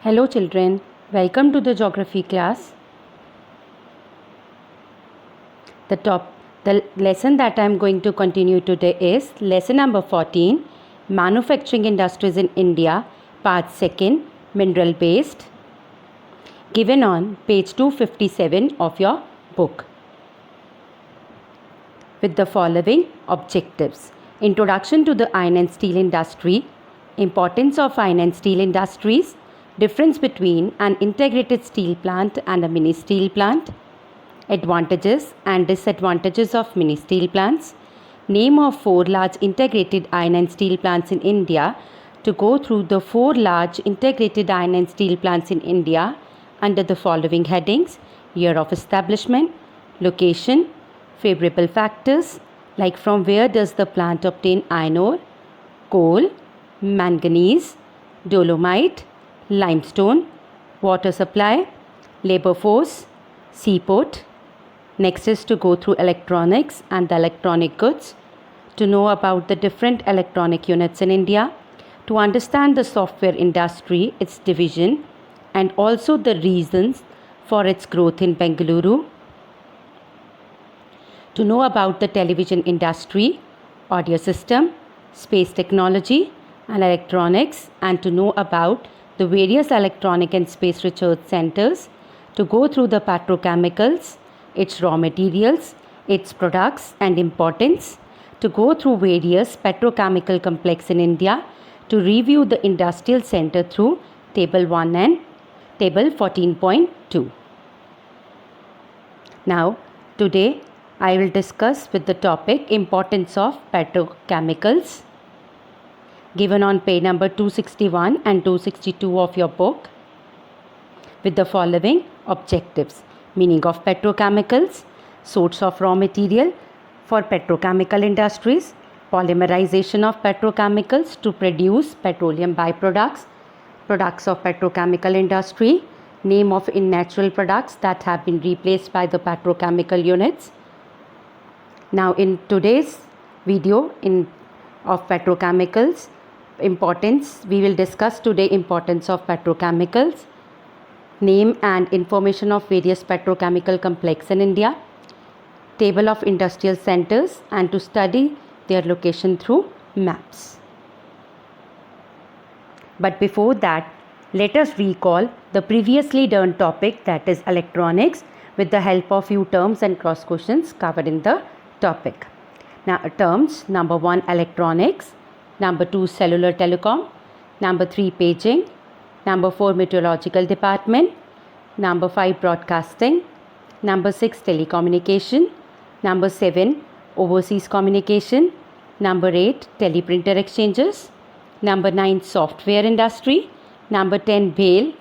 Hello children, welcome to the geography class. The lesson that I am going to continue today is lesson number 14, Manufacturing Industries in India, part 2, Mineral Based, given on page 257 of your book, with the following objectives. Introduction to the iron and steel industry, importance of iron and steel industries, difference between an integrated steel plant and a mini steel plant, advantages and disadvantages of mini steel plants, name of 4 large integrated iron and steel plants in India. To go through the 4 large integrated iron and steel plants in India under the following headings: year of establishment, location, favorable factors like from where does the plant obtain iron ore, coal, manganese, dolomite, limestone, water supply, labor force, seaport. Next is to go through electronics and the electronic goods, to know about the different electronic units in India, to understand the software industry, its division, and also the reasons for its growth in Bengaluru, to know about the television industry, audio system, space technology and electronics, and to know about the various electronic and space research centers, to go through the petrochemicals, its raw materials, its products and importance, to go through various petrochemical complex in India, to review the industrial center through table 1 and table 14.2. Now, today I will discuss with the topic importance of petrochemicals, given on page number 261 and 262 of your book, with the following objectives: meaning of petrochemicals, source of raw material for petrochemical industries, polymerization of petrochemicals to produce petroleum byproducts, products of petrochemical industry, name of unnatural products that have been replaced by the petrochemical units. Now in today's video of petrochemicals importance, we will discuss today importance of petrochemicals, name and information of various petrochemical complex in India, table of industrial centers, and to study their location through maps. But before that, let us recall the previously learned topic, that is electronics, with the help of few terms and cross questions covered in the topic. Now terms: number 1 electronics, number 2 cellular telecom, number 3 paging, number 4 meteorological department, number 5 broadcasting, number 6 telecommunication, number 7 overseas communication, number 8 teleprinter exchanges, number 9 software industry, number 10 BHEL,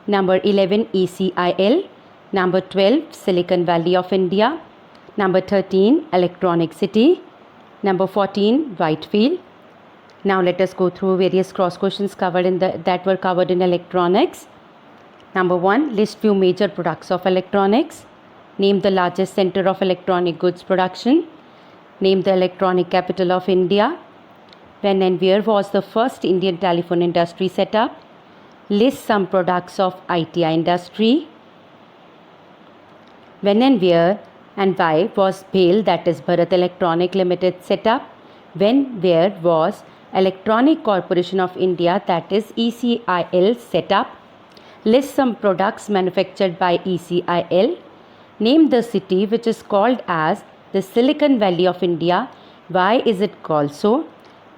number 11 ECIL, number 12 Silicon Valley of India, number 13 electronic city, number 14 Whitefield. Now let us go through various cross questions covered that were covered in electronics. Number 1, list few major products of electronics. Name the largest center of electronic goods production. Name the electronic capital of India. When and where was the first Indian telephone industry set up? List some products of ITI industry. When and where and why was BHEL, that is Bharat Electronic Limited, set up? When, where was Electronic Corporation of India, that is ECIL, set up? List some products manufactured by ECIL. Name the city which is called as the Silicon Valley of India. Why is it called so?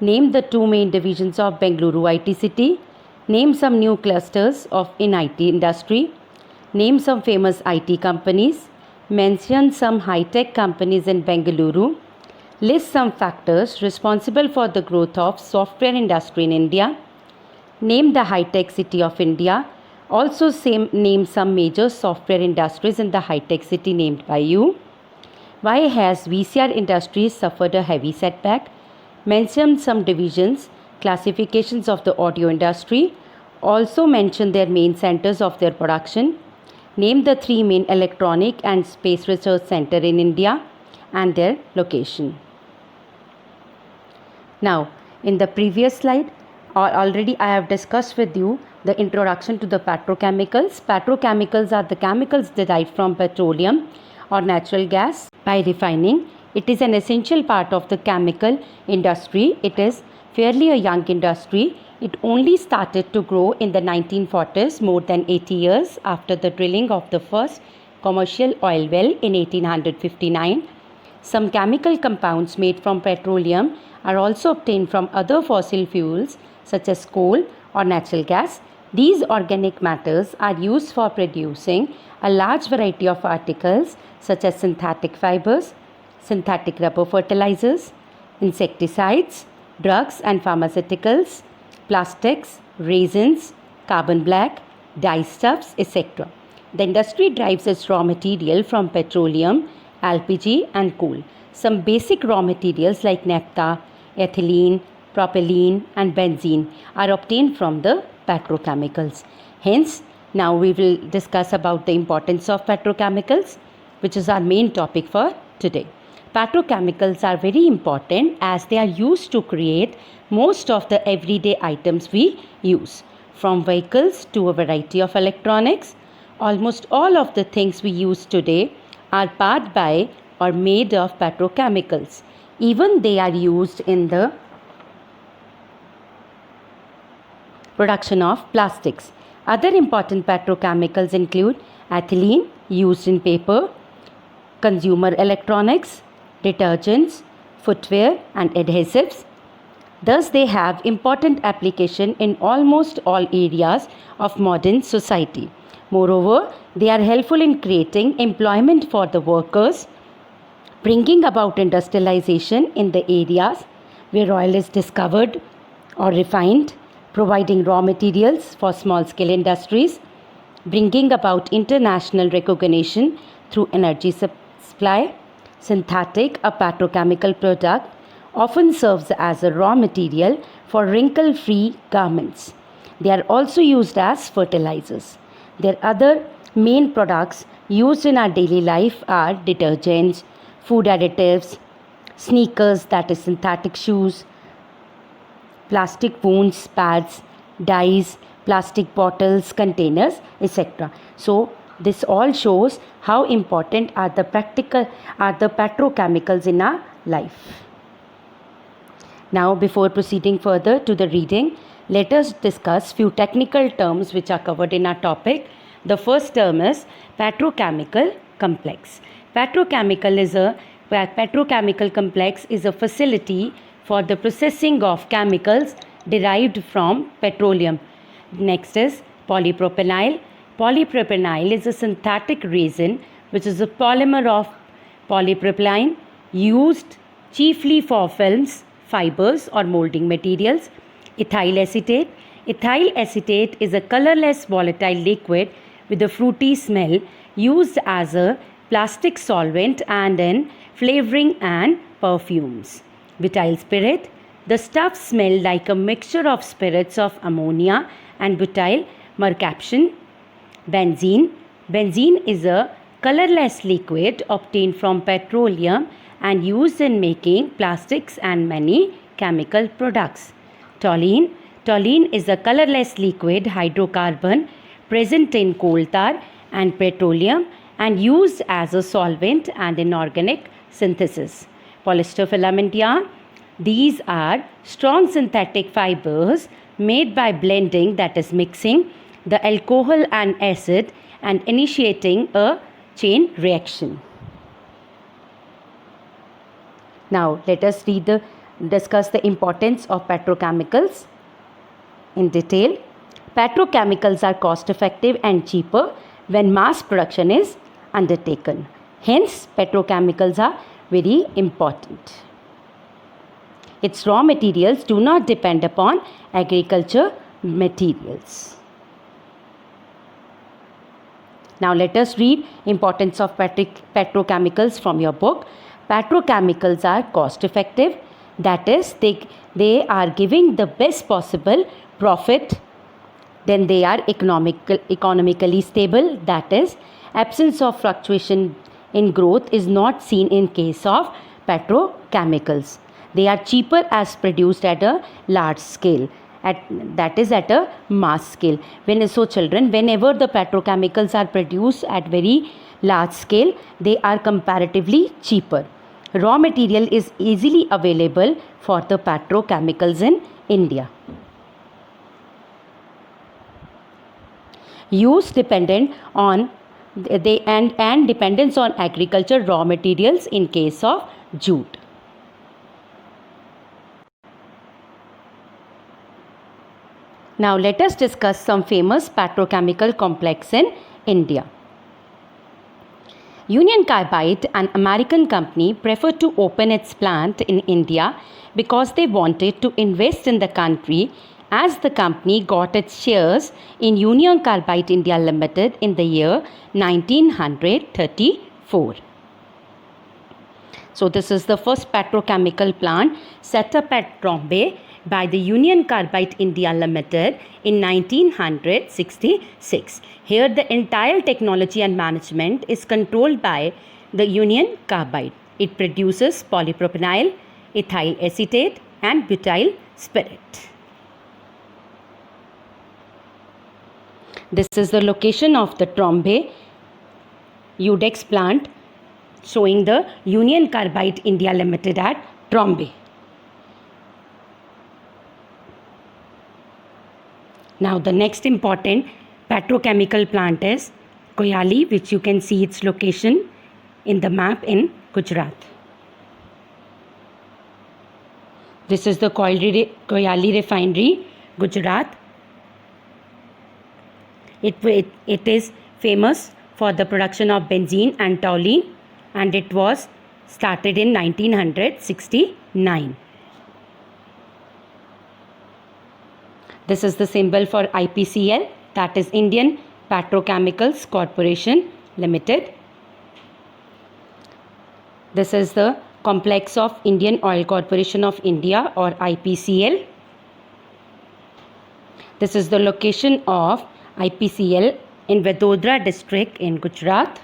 Name the 2 main divisions of Bengaluru IT city. Name some new clusters in IT industry. Name some famous IT companies. Mention some high-tech companies in Bengaluru. List some factors responsible for the growth of software industry in India. Name the high-tech city of India. Also name some major software industries in the high-tech city named by you. Why has VCR industries suffered a heavy setback? Mention some divisions, classifications of the audio industry. Also mention their main centers of their production. Name the 3 main electronic and space research center in India and their location. Now, in the previous slide, already I have discussed with you the introduction to the petrochemicals. Petrochemicals are the chemicals derived from petroleum or natural gas by refining. It is an essential part of the chemical industry. It is fairly a young industry. It only started to grow in the 1940s, more than 80 years after the drilling of the first commercial oil well in 1859. Some chemical compounds made from petroleum are also obtained from other fossil fuels such as coal or natural gas. These organic matters are used for producing a large variety of articles such as synthetic fibers, synthetic rubber fertilizers, insecticides, drugs and pharmaceuticals, plastics, resins, carbon black, dyestuffs, etc. The industry derives its raw material from petroleum, LPG and coal. Some basic raw materials like naphtha, ethylene, propylene and benzene are obtained from the petrochemicals. Hence, now we will discuss about the importance of petrochemicals, which is our main topic for today. Petrochemicals are very important as they are used to create most of the everyday items we use. From vehicles to a variety of electronics, almost all of the things we use today are powered by or made of petrochemicals. Even they are used in the production of plastics. Other important petrochemicals include ethylene, used in paper, consumer electronics, detergents, footwear and adhesives. Thus, they have important application in almost all areas of modern society. Moreover, they are helpful in creating employment for the workers, bringing about industrialization in the areas where oil is discovered or refined, providing raw materials for small-scale industries, bringing about international recognition through energy supply. Synthetic, a petrochemical product, often serves as a raw material for wrinkle-free garments. They are also used as fertilizers. Their other main products used in our daily life are detergents, food additives, sneakers, that is synthetic shoes, plastic wounds, pads, dyes, plastic bottles, containers, etc. So this all shows how important are the petrochemicals in our life. Now, before proceeding further to the reading, let us discuss few technical terms which are covered in our topic. The first term is petrochemical complex. Petrochemical complex is a facility for the processing of chemicals derived from petroleum. Next is polypropenyl. Polypropenyl is a synthetic resin which is a polymer of polypropylene used chiefly for films, fibers or molding materials. Ethyl acetate. Ethyl acetate is a colorless volatile liquid with a fruity smell used as a plastic solvent and in flavoring and perfumes. Butyl spirit. The stuff smelled like a mixture of spirits of ammonia and butyl mercaptan. Benzene. Benzene is a colorless liquid obtained from petroleum and used in making plastics and many chemical products. Toluene. Toluene is a colorless liquid hydrocarbon present in coal tar and petroleum and used as a solvent and in organic synthesis. Polyester filament yarn. These are strong synthetic fibers made by blending, that is mixing the alcohol and acid and initiating a chain reaction. Now let us discuss the importance of petrochemicals in detail. Petrochemicals are cost effective and cheaper when mass production is undertaken. Hence, petrochemicals are very important. Its raw materials do not depend upon agriculture materials. Now let us read importance of petrochemicals from your book. Petrochemicals are cost effective, that is they are giving the best possible profit. Then they are economically stable, that is absence of fluctuation in growth is not seen in case of petrochemicals. They are cheaper as produced at a large scale. that is at a mass scale. So children, whenever the petrochemicals are produced at very large scale, they are comparatively cheaper. Raw material is easily available for the petrochemicals in India. Use dependent on and dependence on agriculture raw materials in case of jute. Now let us discuss some famous petrochemical complex in India. Union Carbide, an American company, preferred to open its plant in India because they wanted to invest in the country, as the company got its shares in Union Carbide India Limited in the year 1934. So this is the first petrochemical plant set up at Trombay by the Union Carbide India Limited in 1966. Here the entire technology and management is controlled by the Union Carbide. It produces polypropionyl, ethyl acetate and butyl spirit. This is the location of the Trombay UDEX plant, showing the Union Carbide India Limited at Trombay. Now the next important petrochemical plant is Koyali, which you can see its location in the map in Gujarat. This is the Koyali refinery, Gujarat. It is famous for the production of benzene and toluene, and it was started in 1969. This is the symbol for IPCL, that is Indian Petrochemicals Corporation Limited. This is the complex of Indian Oil Corporation of India, or IPCL. This is the location of IPCL in Vadodara district in Gujarat.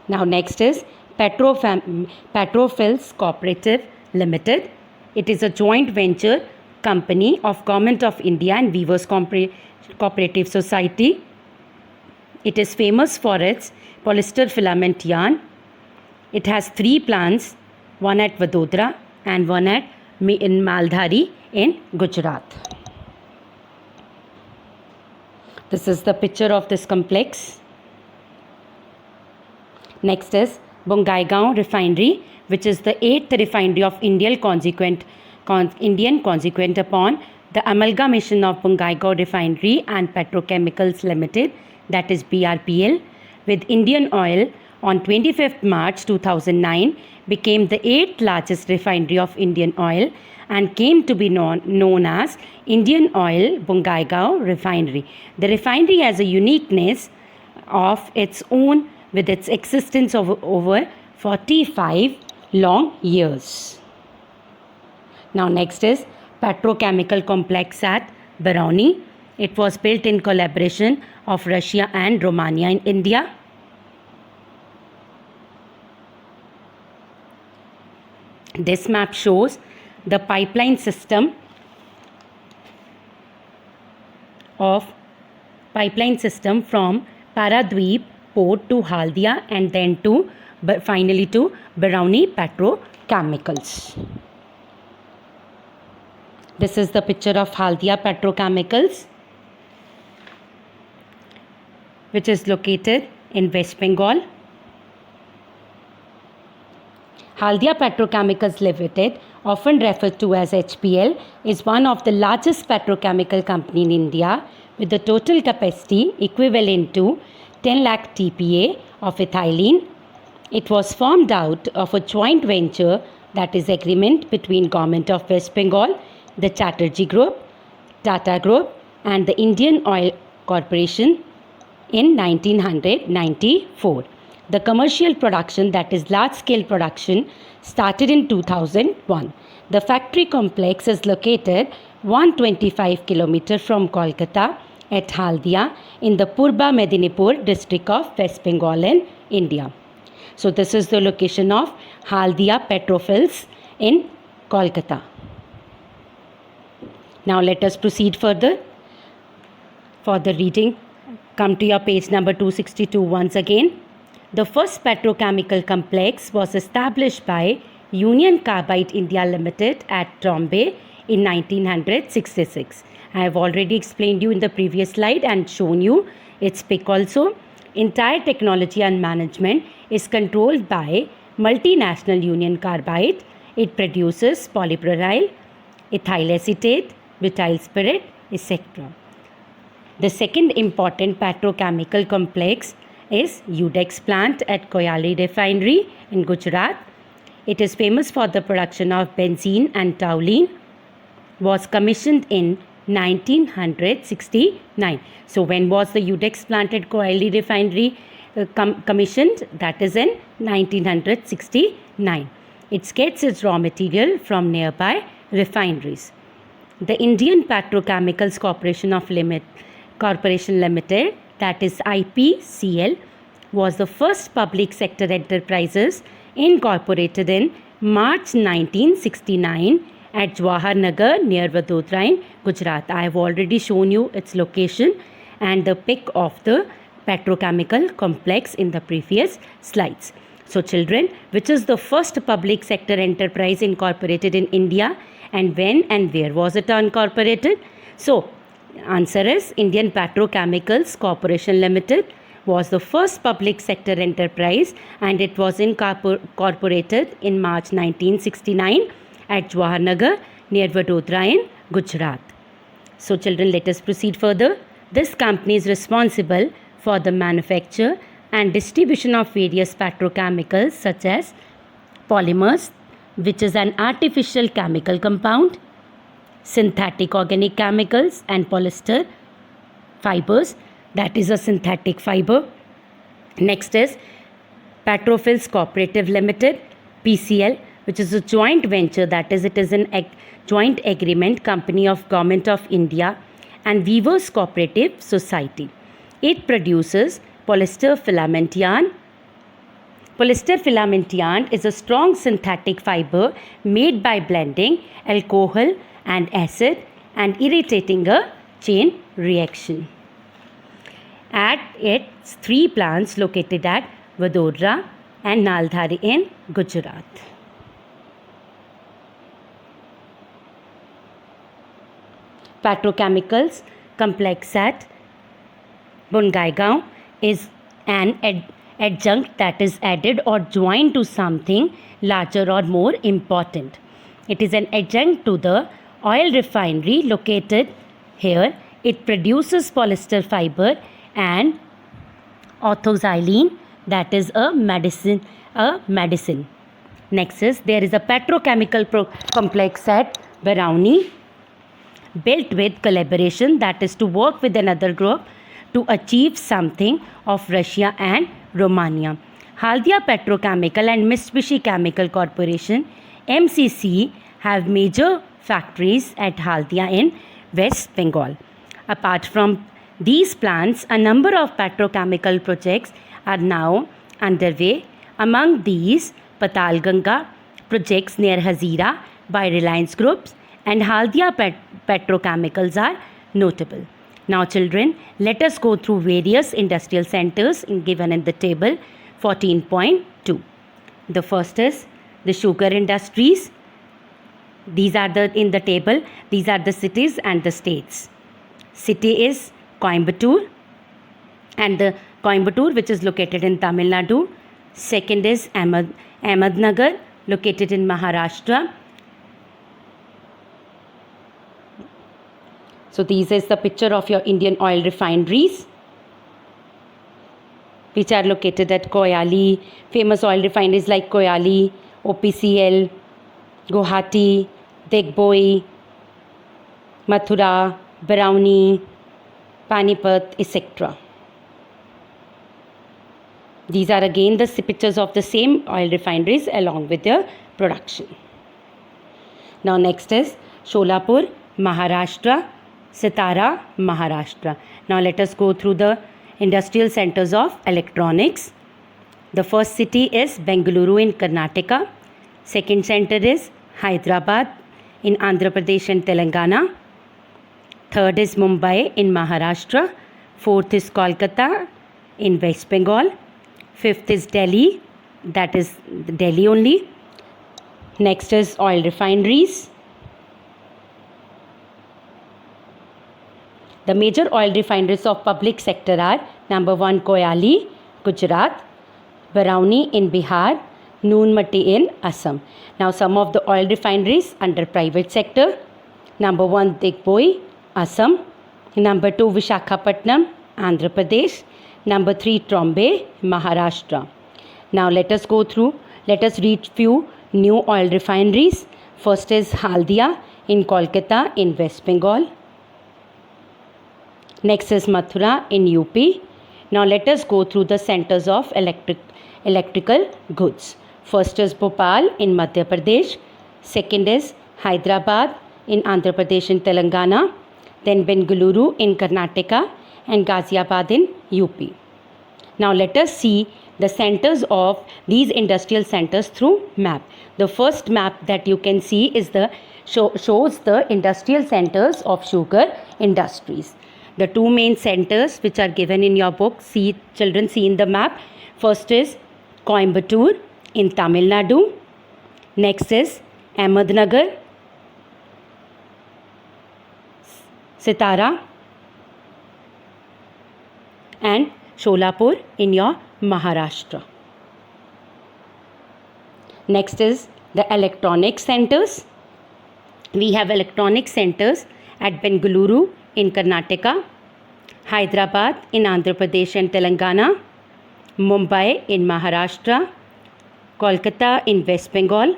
Now next is Petrophils Cooperative Limited. It is a joint venture company of Government of India and Weavers Cooperative Society. It is famous for its polyester filament yarn. It has 3 plants, one at Vadodara and one in Maldhari in Gujarat. This is the picture of this complex. Next is Bongaigaon Refinery, which is the 8th refinery of Indian consequent upon the amalgamation of Bongaigaon Refinery and Petrochemicals Limited, that is BRPL, with Indian Oil on 25th March 2009, became the 8th largest refinery of Indian Oil and came to be known as Indian Oil Bongaigaon Refinery. The refinery has a uniqueness of its own with its existence of over 45 long years. Now next is petrochemical complex at Barauni. It was built in collaboration of Russia and Romania in India. This map shows the pipeline system from Paradweep port to Haldia and then finally to Barauni Petrochemicals. This is the picture of Haldia Petrochemicals, which is located in West Bengal. Haldia Petrochemicals Limited, often referred to as HPL, is one of the largest petrochemical company in India with a total capacity equivalent to 10 lakh TPA of ethylene. It was formed out of a joint venture, that is agreement between Government of West Bengal, the Chatterjee Group, Tata Group and the Indian Oil Corporation in 1994. The commercial production, that is large scale production, started in 2001. The factory complex is located 125 km from Kolkata at Haldia in the Purba Medinipur district of West Bengal in India. So this is the location of Haldia Petrophils in Kolkata. Now let us proceed further. For the reading, come to your page number 262 once again. The first petrochemical complex was established by Union Carbide India Limited at Trombay in 1966. I have already explained you in the previous slide and shown you its pic also. Entire technology and management is controlled by multinational Union Carbide. It produces polypropyl, ethyl acetate, butyl spirit, etc. The second important petrochemical complex is UDEX plant at Koyali refinery in Gujarat. It is famous for the production of benzene and toluene. Was commissioned in 1969. So when was the UDEX plant at Koyali refinery commissioned? That is in 1969. It gets its raw material from nearby refineries. The Indian Petrochemicals Corporation Limited, that is IPCL, was the first public sector enterprises incorporated in March 1969 at Jawahar Nagar near Vadodara in Gujarat. I have already shown you its location and the pic of the petrochemical complex in the previous slides. So children, which is the first public sector enterprise incorporated in India, and when and where was it incorporated? So answer is Indian Petrochemicals Corporation Limited was the first public sector enterprise and it was incorporated in March 1969 at Jawahar Nagar near Vadodara in Gujarat. So children, let us proceed further. This company is responsible for the manufacture and distribution of various petrochemicals such as polymers, which is an artificial chemical compound, synthetic organic chemicals, and polyester fibers, that is a synthetic fiber. Next is Petrophils Cooperative Limited, PCL, which is a joint venture, that is it is an joint agreement company of Government of India and Weavers Cooperative Society. It produces polyester filament yarn. Polyester filament yarn is a strong synthetic fiber made by blending alcohol and acid and irritating a chain reaction. At its 3 plants located at Vadodara and Naldhari in Gujarat. Petrochemicals complex at Bongaigaon is an adjunct that is added or joined to something larger or more important. It is an adjunct to the oil refinery located here. It produces polyester fiber and orthoxylene, that is a medicine. Next is there is a petrochemical complex at Barauni, built with collaboration, that is to work with another group to achieve something of Russia and Romania. Haldia Petrochemical and Mitsubishi Chemical Corporation MCC have major factories at Haldia in West Bengal. Apart from these plants, a number of petrochemical projects are now underway. Among these, Patalganga projects near Hazira by Reliance Groups and Haldia Petrochemicals are notable. Now children, let us go through various industrial centers given in the table 14.2. The first is the sugar industries. These are in the table, these are the cities and the states. City is Coimbatore, and the Coimbatore, which is located in Tamil Nadu. Second is Ahmednagar, located in Maharashtra. So these is the picture of your Indian oil refineries, which are located at Koyali. Famous oil refineries like Koyali, OPCL, Guwahati, Digboi, Mathura, Barauni, Panipat, etc. These are again the pictures of the same oil refineries along with their production. Now next is Sholapur, Maharashtra, Sitara, Maharashtra. Now let us go through the industrial centers of electronics. The first city is Bengaluru in Karnataka. Second center is Hyderabad in Andhra Pradesh and Telangana. Third is Mumbai in Maharashtra. Fourth is Kolkata in West Bengal. Fifth is Delhi, that is Delhi only. Next is oil refineries. The major oil refineries of public sector are number 1 Koyali, Gujarat, Barauni in Bihar, Noonmati in Assam. Now some of the oil refineries under private sector. Number 1 Digboi, Assam. Number 2 Vishakhapatnam, Andhra Pradesh. Number 3 Trombay, Maharashtra. Now let us read few new oil refineries. First is Haldia in Kolkata in West Bengal. Next is Mathura in UP. Now let us go through the centers of electrical goods. First is Bhopal in Madhya Pradesh. Second is Hyderabad in Andhra Pradesh and Telangana. Then Bengaluru in Karnataka and Ghaziabad in UP. Now let us see the centers of these industrial centers through map. The first map that you can see is shows the industrial centers of sugar industries. The two main centers which are given in your book, children see in the map. First is Coimbatore in Tamil Nadu. Next is Ahmednagar, Sitara and Sholapur in your Maharashtra. Next is the electronic centers. We have electronic centers at Bengaluru in Karnataka, Hyderabad in Andhra Pradesh and Telangana, Mumbai in Maharashtra, Kolkata in West Bengal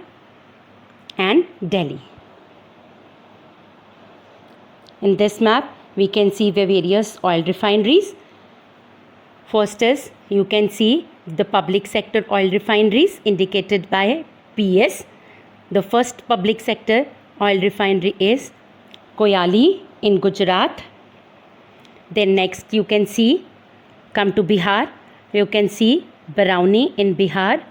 and Delhi. In this map, we can see the various oil refineries. First is, you can see the public sector oil refineries indicated by PS. The first public sector oil refinery is Koyali in Gujarat. Then next you can see, come to Bihar, you can see Barauni in Bihar.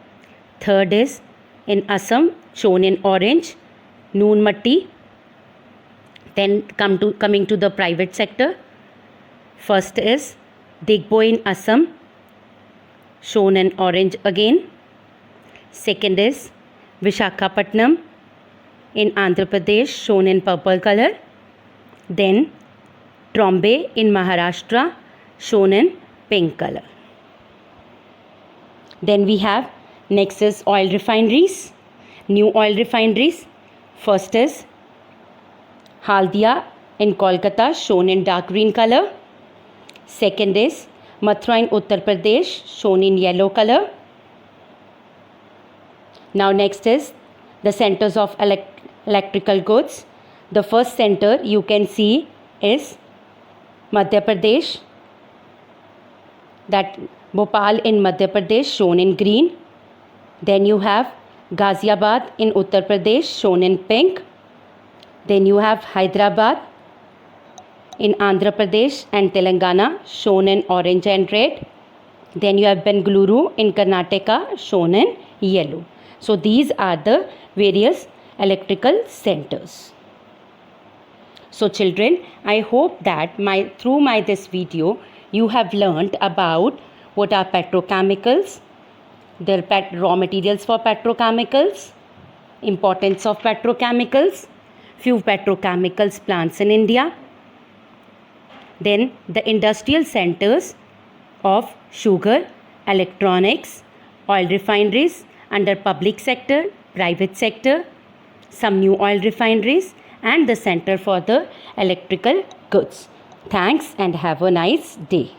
Third is in Assam, shown in orange, Noonmati. Then coming to the private sector. First is Digboi in Assam, shown in orange again. Second is Vishakhapatnam in Andhra Pradesh, shown in purple color. Then Trombay in Maharashtra, shown in pink color. Then we have next is oil refineries, new oil refineries. First is Haldia in Kolkata, shown in dark green color. Second is Mathura in Uttar Pradesh, shown in yellow color. Now next is the centers of electrical goods. The first center you can see is Madhya Pradesh, that Bhopal in Madhya Pradesh, shown in green. Then you have Ghaziabad in Uttar Pradesh, shown in pink. Then you have Hyderabad in Andhra Pradesh and Telangana, shown in orange and red. Then you have Bengaluru in Karnataka, shown in yellow. So these are the various electrical centers. So children, I hope that through this video you have learnt about what are petrochemicals, their raw materials for petrochemicals, importance of petrochemicals, few petrochemicals plants in India, then the industrial centers of sugar, electronics, oil refineries under public sector, private sector, some new oil refineries and the center for the electrical goods. Thanks and have a nice day.